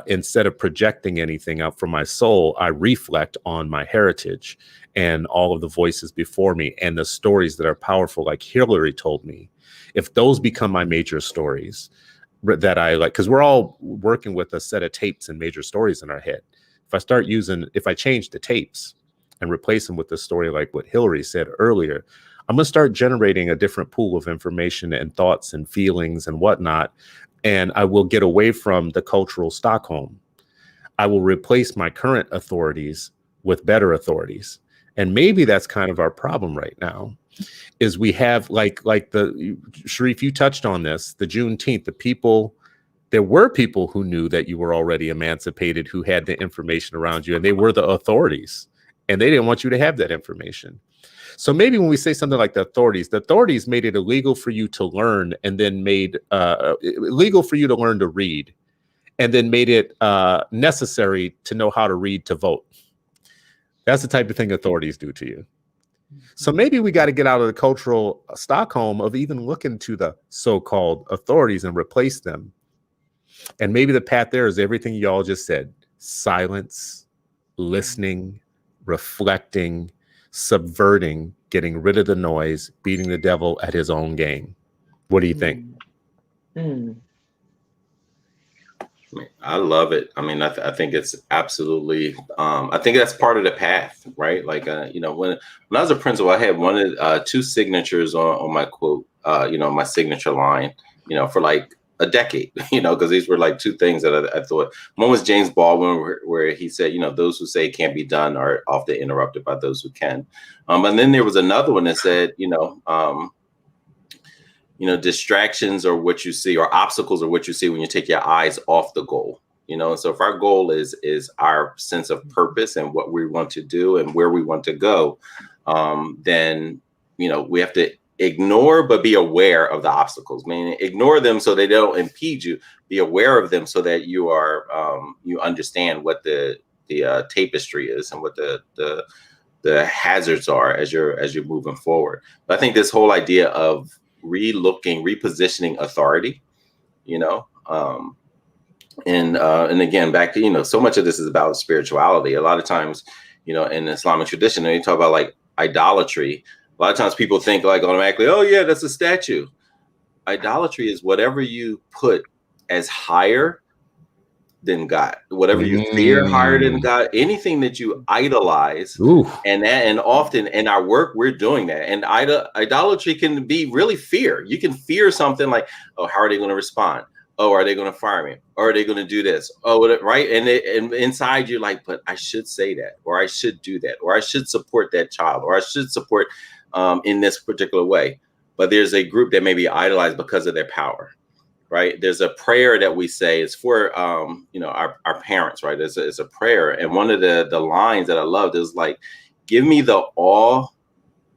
instead of projecting anything out from my soul, I reflect on my heritage and all of the voices before me and the stories that are powerful, like Hilary told me. If those become my major stories that I like, because we're all working with a set of tapes and major stories in our head. If I change the tapes and replace them with the story, like what Hilary said earlier, I'm going to start generating a different pool of information and thoughts and feelings and whatnot. And I will get away from the cultural Stockholm. I will replace my current authorities with better authorities. And maybe that's kind of our problem right now, is we have Sharif, you touched on this, the Juneteenth, there were people who knew that you were already emancipated, who had the information around you, and they were the authorities, and they didn't want you to have that information. So maybe when we say something like the authorities made it illegal for you to learn, and then made illegal for you to learn to read, and then made it necessary to know how to read to vote. That's the type of thing authorities do to you. So maybe we got to get out of the cultural Stockholm of even looking to the so-called authorities and replace them. And maybe the path there is everything y'all just said: silence, listening, reflecting, subverting, getting rid of the noise, beating the devil at his own game. What do you think? I love it. I mean, I think it's absolutely, I think that's part of the path, right? Like, when I was a principal, I had two signatures on my quote, my signature line, for like a decade, because these were like two things that I thought. One was James Baldwin, where he said, those who say it can't be done are often interrupted by those who can. And then there was another one that said, distractions are what you see, or obstacles are what you see when you take your eyes off the goal. And so if our goal is our sense of purpose and what we want to do and where we want to go, then, we have to ignore, but be aware of the obstacles. Meaning ignore them so they don't impede you. Be aware of them so that you are, you understand what the tapestry is and what the hazards are as you're moving forward. But I think this whole idea of repositioning authority, and again, back to, so much of this is about spirituality. A lot of times, in Islamic tradition, when you talk about like idolatry, a lot of times people think like automatically, oh yeah, that's a statue. Idolatry is whatever you put as higher than God. Whatever you fear higher than God, anything that you idolize, Ooh. and often in our work we're doing that. And idolatry can be really fear. You can fear something like, oh, how are they going to respond? Oh, are they going to fire me? Or are they going to do this? Oh, right. And inside you're like, but I should say that, or I should do that, or I should support that child, or I should support in this particular way. But there's a group that may be idolized because of their power. Right. There's a prayer that we say. It's for, our parents. Right. It's a prayer. And one of the lines that I loved is like, give me the awe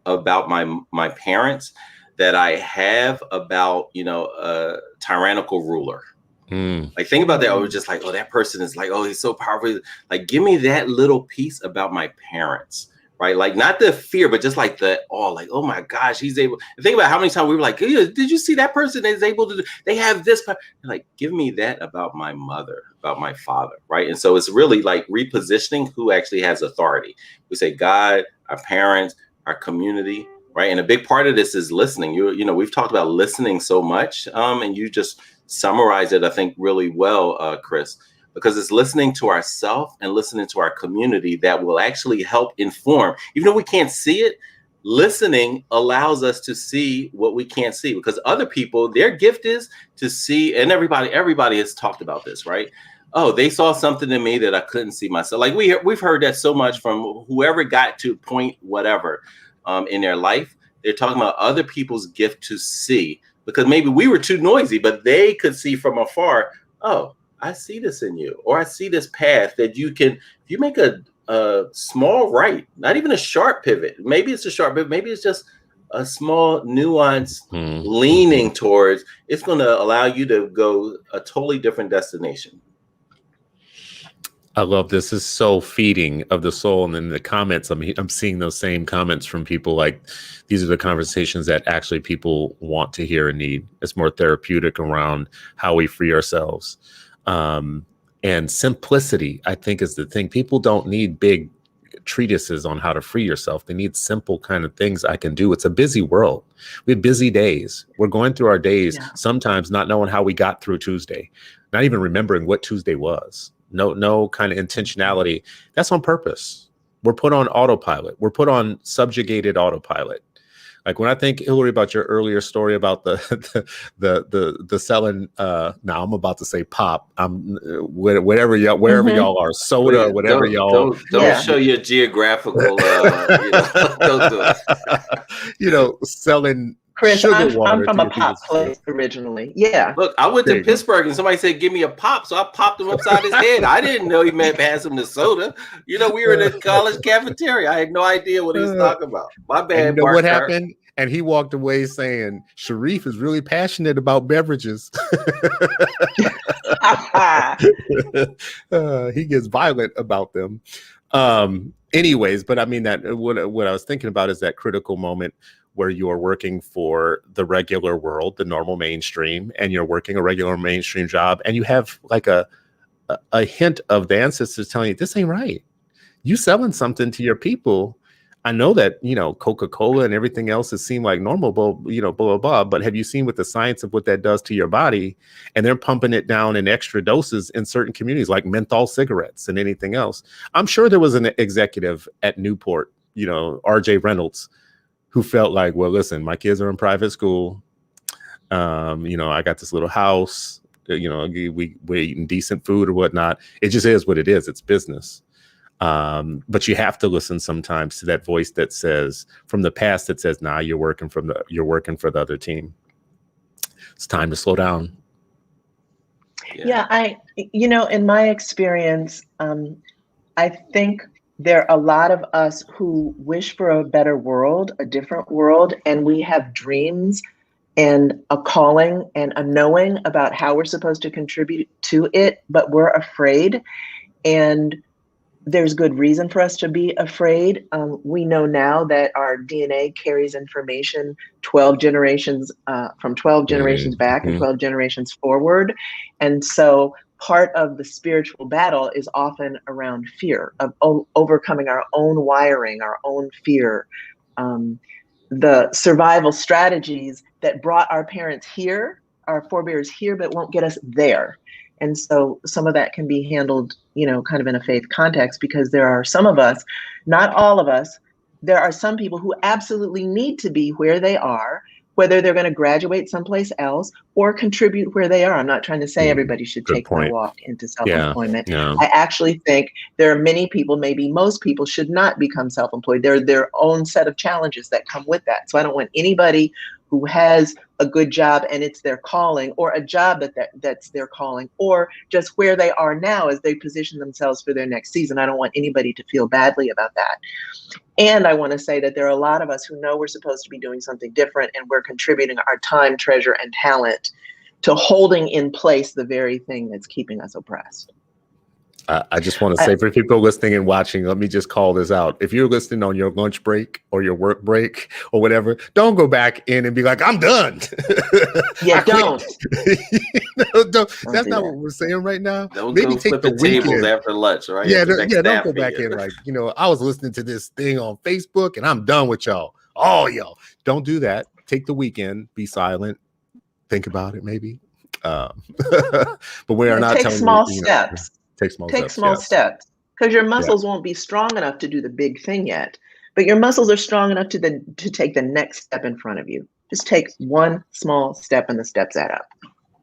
about my parents that I have about, a tyrannical ruler. Like, think about that. I was just like, oh, that person is like, oh, he's so powerful. Like, give me that little piece about my parents. Right. Like, not the fear, but just like the awe, like, oh my gosh, he's able. Think about how many times we were like, did you see that person is able to do, they have this, like, give me that about my mother, about my father. Right. And so it's really like repositioning who actually has authority. We say God, our parents, our community. Right. And a big part of this is listening. We've talked about listening so much. And you just summarized it, I think, really well, Chris. Because it's listening to ourselves and listening to our community that will actually help inform. Even though we can't see it, listening allows us to see what we can't see. Because other people, their gift is to see, and everybody has talked about this, right? Oh, they saw something in me that I couldn't see myself. Like we've heard that so much from whoever got to point whatever in their life. They're talking about other people's gift to see. Because maybe we were too noisy, but they could see from afar, oh, I see this in you, or I see this path that you can, if you make a small right, not even a sharp pivot, maybe it's a sharp pivot, maybe it's just a small nuance leaning towards, it's going to allow you to go a totally different destination. I love this. Is so feeding of the soul. And then the comments, I'm seeing those same comments from people like, these are the conversations that actually people want to hear and need. It's more therapeutic around how we free ourselves. And simplicity, I think, is the thing. People don't need big treatises on how to free yourself. They need simple kind of things I can do. It's a busy world. We have busy days. We're going through our days, sometimes not knowing how we got through Tuesday, not even remembering what Tuesday was. No kind of intentionality. That's on purpose. We're put on autopilot. We're put on subjugated autopilot. Like when I think, Hilary, about your earlier story about the selling. Now I'm about to say pop. Wherever y'all are, soda, or whatever y'all. Don't show your geographical. Don't do it. Selling. Chris, I'm from a pop place originally. Yeah. Look, I went to Pittsburgh and somebody said, give me a pop. So I popped him upside his head. I didn't know he meant pass him the soda. We were in a college cafeteria. I had no idea what he was talking about. My bad. You know what happened? And he walked away saying, Sharif is really passionate about beverages. He gets violent about them. Anyways, but I mean, that what I was thinking about is that critical moment where you are working for the regular world, the normal mainstream, and you're working a regular mainstream job, and you have like a hint of the ancestors telling you, this ain't right. You selling something to your people. I know that, Coca-Cola and everything else has seemed like normal, but, blah, blah, blah. But have you seen what the science of what that does to your body? And they're pumping it down in extra doses in certain communities, like menthol cigarettes and anything else. I'm sure there was an executive at Newport, RJ Reynolds, who felt like, well, listen, my kids are in private school. I got this little house, we're eating decent food or whatnot. It just is what it is. It's business. But you have to listen sometimes to that voice that says from the past that says, nah, you're working for the other team. It's time to slow down. Yeah, in my experience, I think there are a lot of us who wish for a better world, a different world, and we have dreams and a calling and a knowing about how we're supposed to contribute to it, but we're afraid. And there's good reason for us to be afraid. We know now that our DNA carries information 12 generations, from 12 generations back and 12 generations forward. And so part of the spiritual battle is often around fear, of overcoming our own wiring, our own fear. The survival strategies that brought our parents here our forebears here, but won't get us there. And so some of that can be handled, kind of in a faith context, because there are some of us, not all of us, there are some people who absolutely need to be where they are, whether they're going to graduate someplace else or contribute where they are. I'm not trying to say everybody should Good take their point. walk into self-employment. Yeah. I actually think there are many people, maybe most people, should not become self-employed. There are their own set of challenges that come with that. So I don't want anybody who has a good job and it's their calling, or a job that's their calling, or just where they are now as they position themselves for their next season. I don't want anybody to feel badly about that. And I want to say that there are a lot of us who know we're supposed to be doing something different, and we're contributing our time, treasure, and talent to holding in place the very thing that's keeping us oppressed. I just want to say, for people listening and watching, let me just call this out. If you're listening on your lunch break or your work break or whatever, don't go back in and be like, I'm done. Yeah, don't. That's not what we're saying right now. Don't Maybe go take flip the tables weekend after lunch, right? Yeah, don't go back in like, I was listening to this thing on Facebook and I'm done with y'all. All y'all. Don't do that. Take the weekend, be silent, think about it maybe. But we are not take telling small you, steps. Take small steps, because your muscles won't be strong enough to do the big thing yet, but your muscles are strong enough to take the next step in front of you. Just take one small step, and the steps add up.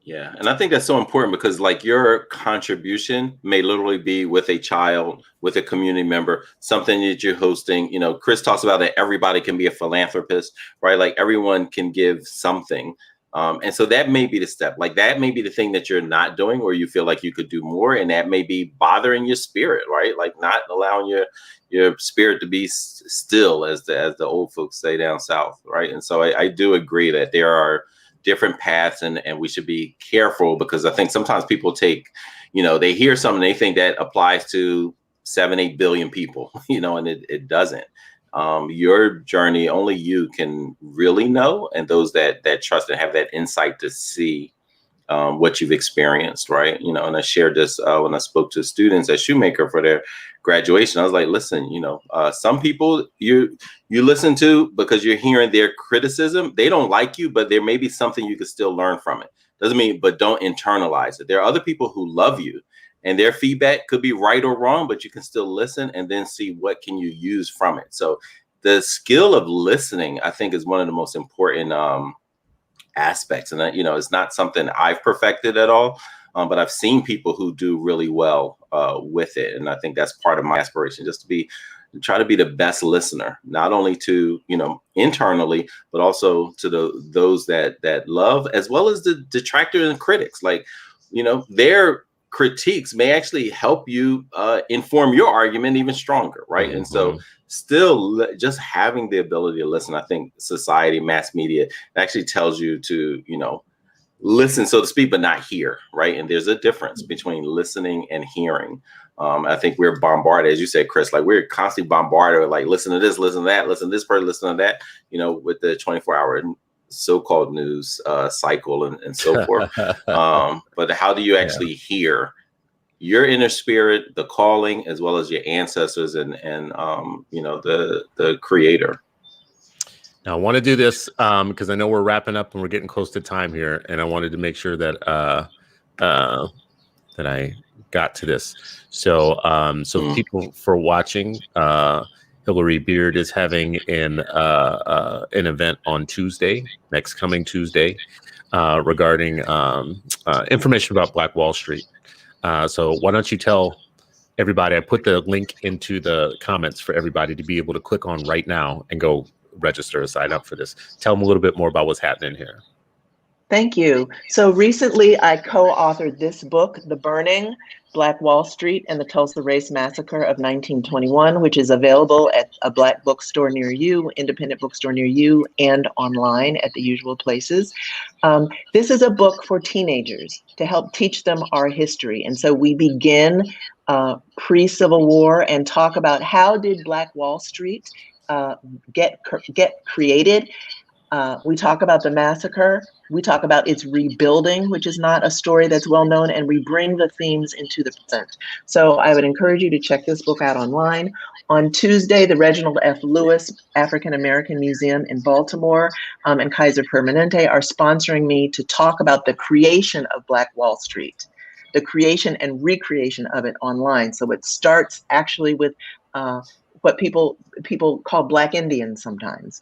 Yeah, and I think that's so important, because like your contribution may literally be with a child, with a community member, something that you're hosting. Chris talks about that everybody can be a philanthropist, right? Like everyone can give something. And so that may be the step, like that may be the thing that you're not doing, or you feel like you could do more, and that may be bothering your spirit, right? Like not allowing your spirit to be still, as the old folks say down south, right? And so I do agree that there are different paths, and we should be careful, because I think sometimes people take, they hear something, they think that applies to 7-8 billion people, and it doesn't. Your journey, only you can really know, and those that trust and have that insight to see what you've experienced, right? And I shared this when I spoke to students at Shoemaker for their graduation. I was like, listen, some people you listen to because you're hearing their criticism. They don't like you, but there may be something you could still learn from it. Doesn't mean, but don't internalize it. There are other people who love you, and their feedback could be right or wrong, but you can still listen and then see what can you use from it. So the skill of listening, I think, is one of the most important aspects. And it's not something I've perfected at all, but I've seen people who do really well with it. And I think that's part of my aspiration, just to try to be the best listener, not only to, internally, but also to those that love, as well as the detractors and critics. Like, their critiques may actually help you inform your argument even stronger, right? Mm-hmm. And so still just having the ability to listen, I think society, mass media actually tells you to, listen, so to speak, but not hear, right? And there's a difference between listening and hearing. I think we're bombarded, as you said, Chris, like we're constantly bombarded with like, listen to this, listen to that, listen to this person, listen to that, with the 24-hour so-called news cycle and so forth. But how do you actually hear your inner spirit, the calling, as well as your ancestors and the creator? Now I want to do this because I know we're wrapping up and we're getting close to time here, and I wanted to make sure that that I got to this. So people for watching, Hilary Beard is having an event on Tuesday, next coming Tuesday, regarding information about Black Wall Street. So why don't you tell everybody? I put the link into the comments for everybody to be able to click on right now and go register or sign up for this. Tell them a little bit more about what's happening here. Thank you. So recently I co-authored this book, The Burning, Black Wall Street and the Tulsa Race Massacre of 1921, which is available at a Black bookstore near you, independent bookstore near you, and online at the usual places. This is a book for teenagers to help teach them our history. And so we begin pre-Civil War and talk about how did Black Wall Street get created? We talk about the massacre. We talk about its rebuilding, which is not a story that's well known, and we bring the themes into the present. So I would encourage you to check this book out online. On Tuesday, the Reginald F. Lewis African American Museum in Baltimore and Kaiser Permanente are sponsoring me to talk about the creation of Black Wall Street, the creation and recreation of it online. So it starts actually with what people call Black Indians sometimes.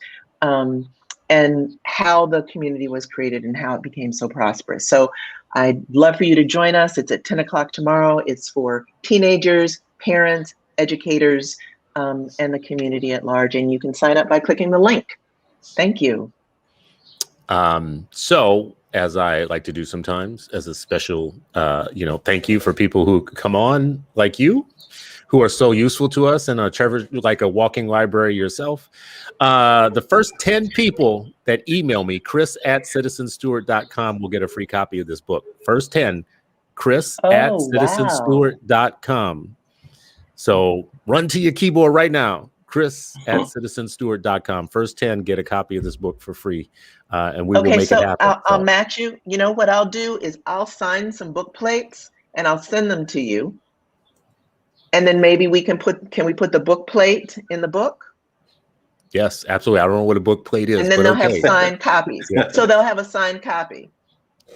And how the community was created and how it became so prosperous. So I'd love for you to join us. It's at 10 o'clock tomorrow. It's for teenagers, parents, educators, and the community at large. And you can sign up by clicking the link. Thank you. So as I like to do sometimes, as a special, thank you for people who come on like you, who are so useful to us, and Trevor, like a walking library yourself. The first 10 people that email me, chris@citizenstewart.com, will get a free copy of this book. First 10, chris@citizenstewart.com. So run to your keyboard right now, chris@citizenstewart.com. First 10 get a copy of this book for free, and we will make it happen. I'll match you. You know what I'll do is I'll sign some book plates and I'll send them to you. And then maybe can we put the book plate in the book? Yes, absolutely. I don't know what a book plate is. And then they'll have signed copies. Yeah. So they'll have a signed copy.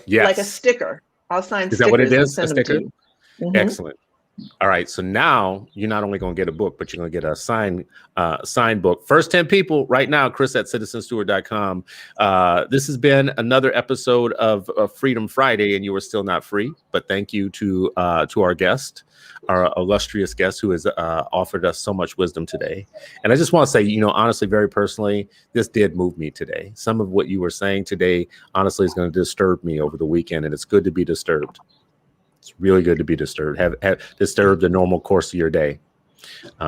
Yes. Like a sticker. I'll sign stickers. Is that what it is? And send A them sticker? to you. Excellent. All right. So now you're not only going to get a book, but you're going to get a signed book. First 10 people right now, chris@citizenstewart.com. This has been another episode of Freedom Friday, and you are still not free. But thank you to our guest, our illustrious guest, who has offered us so much wisdom today. And I just want to say, honestly, very personally, this did move me today. Some of what you were saying today, honestly, is going to disturb me over the weekend, and it's good to be disturbed. It's really good to be disturbed, have disturbed the normal course of your day.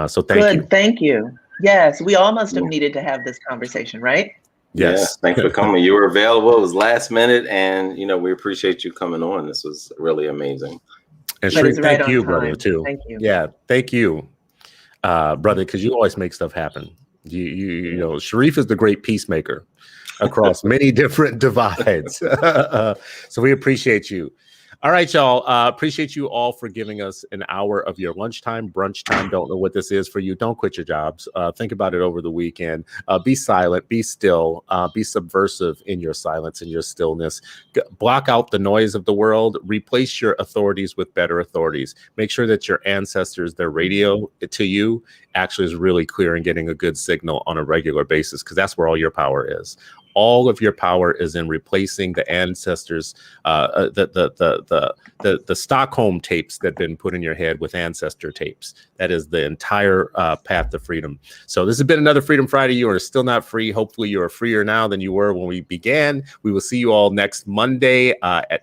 So thank you. Thank you. Yes, we all must have needed to have this conversation, right? Yes. Yeah, thanks for coming. You were available. It was last minute, and we appreciate you coming on. This was really amazing. And Sharif, thank you, brother, too. Thank you. Yeah, thank you, brother, because you always make stuff happen. You Sharif is the great peacemaker across many different divides. So we appreciate you. All right, y'all. Appreciate you all for giving us an hour of your lunchtime, brunch time. Don't know what this is for you. Don't quit your jobs. Think about it over the weekend. Be silent. Be still. Be subversive in your silence and your stillness. Block out the noise of the world. Replace your authorities with better authorities. Make sure that your ancestors, their radio to you, actually is really clear and getting a good signal on a regular basis, because that's where all your power is. All of your power is in replacing the ancestors, the Stockholm tapes that have been put in your head with ancestor tapes. That is the entire path to freedom. So this has been another Freedom Friday. You are still not free. Hopefully you are freer now than you were when we began. We will see you all next Monday at